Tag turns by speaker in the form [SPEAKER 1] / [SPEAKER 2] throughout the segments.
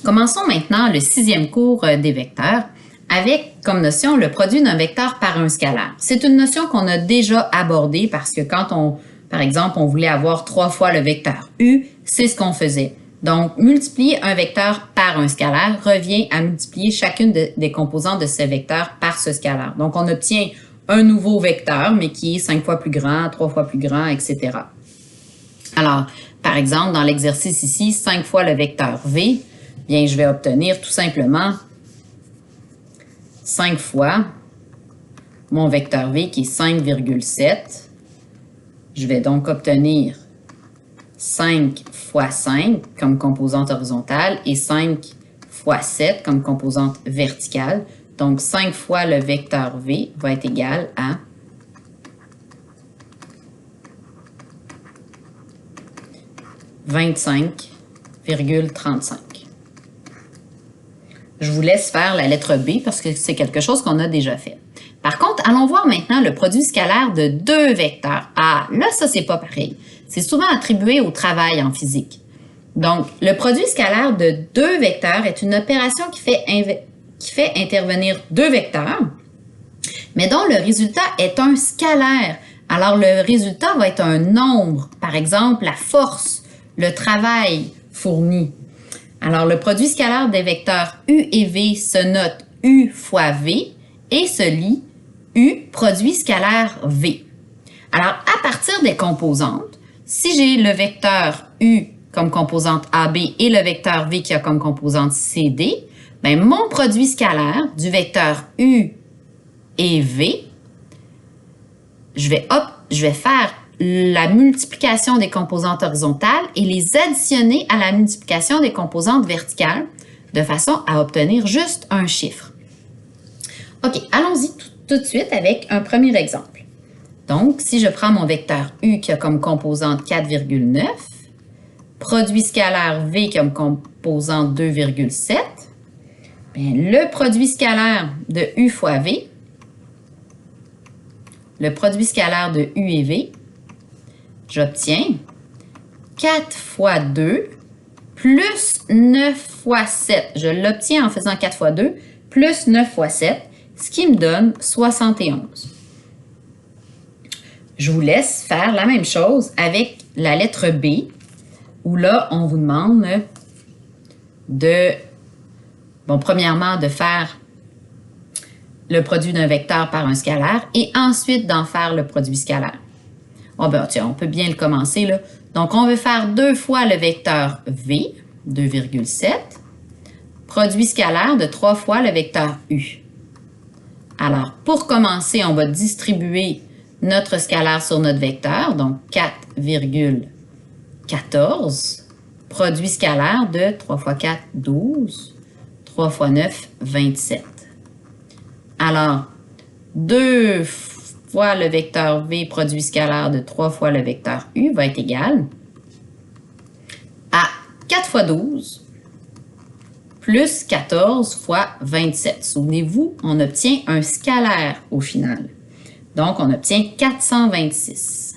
[SPEAKER 1] Commençons maintenant le 6e cours des vecteurs avec comme notion le produit d'un vecteur par un scalaire. C'est une notion qu'on a déjà abordée parce que quand par exemple, on voulait avoir 3 fois le vecteur U, c'est ce qu'on faisait. Donc, multiplier un vecteur par un scalaire revient à multiplier chacune des composantes de ce vecteur par ce scalaire. Donc, on obtient un nouveau vecteur, mais qui est 5 fois plus grand, 3 fois plus grand, etc. Alors, par exemple, dans l'exercice ici, 5 fois le vecteur V, bien, je vais obtenir tout simplement 5 fois mon vecteur V qui est 5,7. Je vais donc obtenir 5 fois 5 comme composante horizontale et 5 fois 7 comme composante verticale. Donc, 5 fois le vecteur V va être égal à 25,35. Je vous laisse faire la lettre B parce que c'est quelque chose qu'on a déjà fait. Par contre, allons voir maintenant le produit scalaire de 2 vecteurs. Ah, là, ça, c'est pas pareil. C'est souvent attribué au travail en physique. Donc, le produit scalaire de 2 vecteurs est une opération qui fait intervenir 2 vecteurs, mais dont le résultat est un scalaire. Alors, le résultat va être un nombre, par exemple, la force, le travail fourni. Alors, le produit scalaire des vecteurs U et V se note U fois V et se lit U produit scalaire V. Alors, à partir des composantes, si j'ai le vecteur U comme composante AB et le vecteur V qui a comme composante CD, bien, mon produit scalaire du vecteur U et V, je vais faire la multiplication des composantes horizontales et les additionner à la multiplication des composantes verticales de façon à obtenir juste un chiffre. OK, allons-y tout de suite avec un premier exemple. Donc, si je prends mon vecteur U qui a comme composante 4,9, produit scalaire V qui a comme composante 2,7, le produit scalaire de U fois V, le produit scalaire de U et V, j'obtiens 4 fois 2 plus 9 fois 7. Je l'obtiens en faisant 4 fois 2 plus 9 fois 7, ce qui me donne 71. Je vous laisse faire la même chose avec la lettre B, où là, on vous demande premièrement, de faire le produit d'un vecteur par un scalaire et ensuite d'en faire le produit scalaire. Oh ben, tiens, on peut bien le commencer, là. Donc, on veut faire 2 fois le vecteur V, 2,7, produit scalaire de 3 fois le vecteur U. Alors, pour commencer, on va distribuer notre scalaire sur notre vecteur, donc 4,14, produit scalaire de 3 fois 4, 12, 3 fois 9, 27. Alors, 2 fois le vecteur V produit scalaire de 3 fois le vecteur U va être égal à 4 fois 12 plus 14 fois 27. Souvenez-vous, on obtient un scalaire au final. Donc, on obtient 426.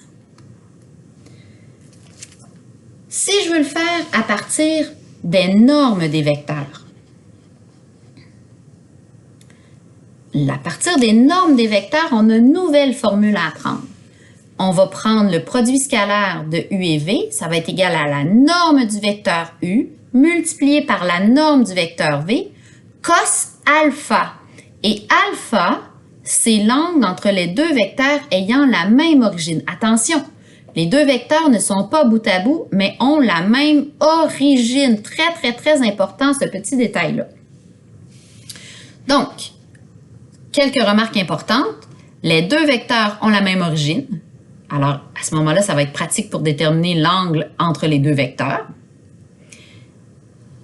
[SPEAKER 1] Si je veux le faire à partir des normes des vecteurs, à partir des normes des vecteurs, on a une nouvelle formule à apprendre. On va prendre le produit scalaire de U et V, ça va être égal à la norme du vecteur U multiplié par la norme du vecteur V, cos alpha. Et alpha, c'est l'angle entre les deux vecteurs ayant la même origine. Attention, les deux vecteurs ne sont pas bout à bout, mais ont la même origine. Très, très, très important, ce petit détail-là. Donc, quelques remarques importantes. Les deux vecteurs ont la même origine. Alors, à ce moment-là, ça va être pratique pour déterminer l'angle entre les deux vecteurs.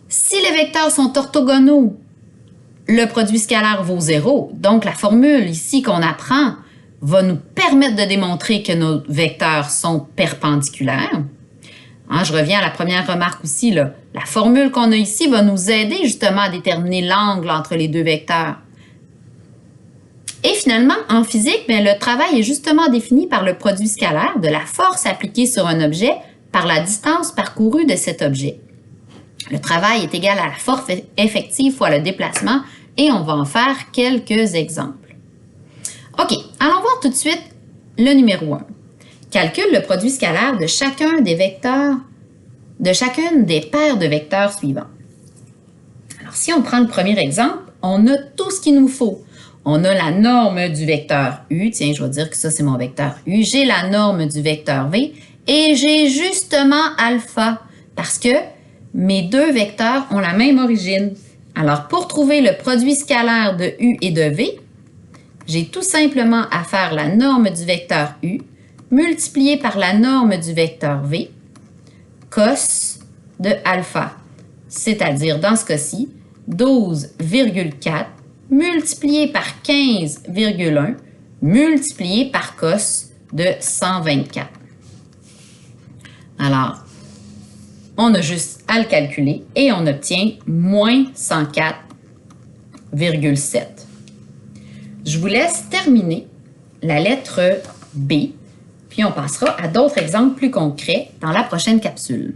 [SPEAKER 1] Si les vecteurs sont orthogonaux, le produit scalaire vaut 0. Donc, la formule ici qu'on apprend va nous permettre de démontrer que nos vecteurs sont perpendiculaires. Hein, je reviens à la première remarque aussi, là. La formule qu'on a ici va nous aider justement à déterminer l'angle entre les deux vecteurs. Et finalement, en physique, bien, le travail est justement défini par le produit scalaire de la force appliquée sur un objet par la distance parcourue de cet objet. Le travail est égal à la force effective fois le déplacement et on va en faire quelques exemples. OK, allons voir tout de suite le numéro 1. Calcule le produit scalaire de chacun des vecteurs, de chacune des paires de vecteurs suivants. Alors, si on prend le premier exemple, on a tout ce qu'il nous faut. On a la norme du vecteur U. Tiens, je vais dire que ça, c'est mon vecteur U. J'ai la norme du vecteur V et j'ai justement alpha parce que mes deux vecteurs ont la même origine. Alors, pour trouver le produit scalaire de U et de V, j'ai tout simplement à faire la norme du vecteur U multiplié par la norme du vecteur V, cos de alpha, c'est-à-dire dans ce cas-ci, 12,4 multiplié par 15,1 multiplié par cos de 124. Alors, on a juste à le calculer et on obtient moins 104,7. Je vous laisse terminer la lettre B, puis on passera à d'autres exemples plus concrets dans la prochaine capsule.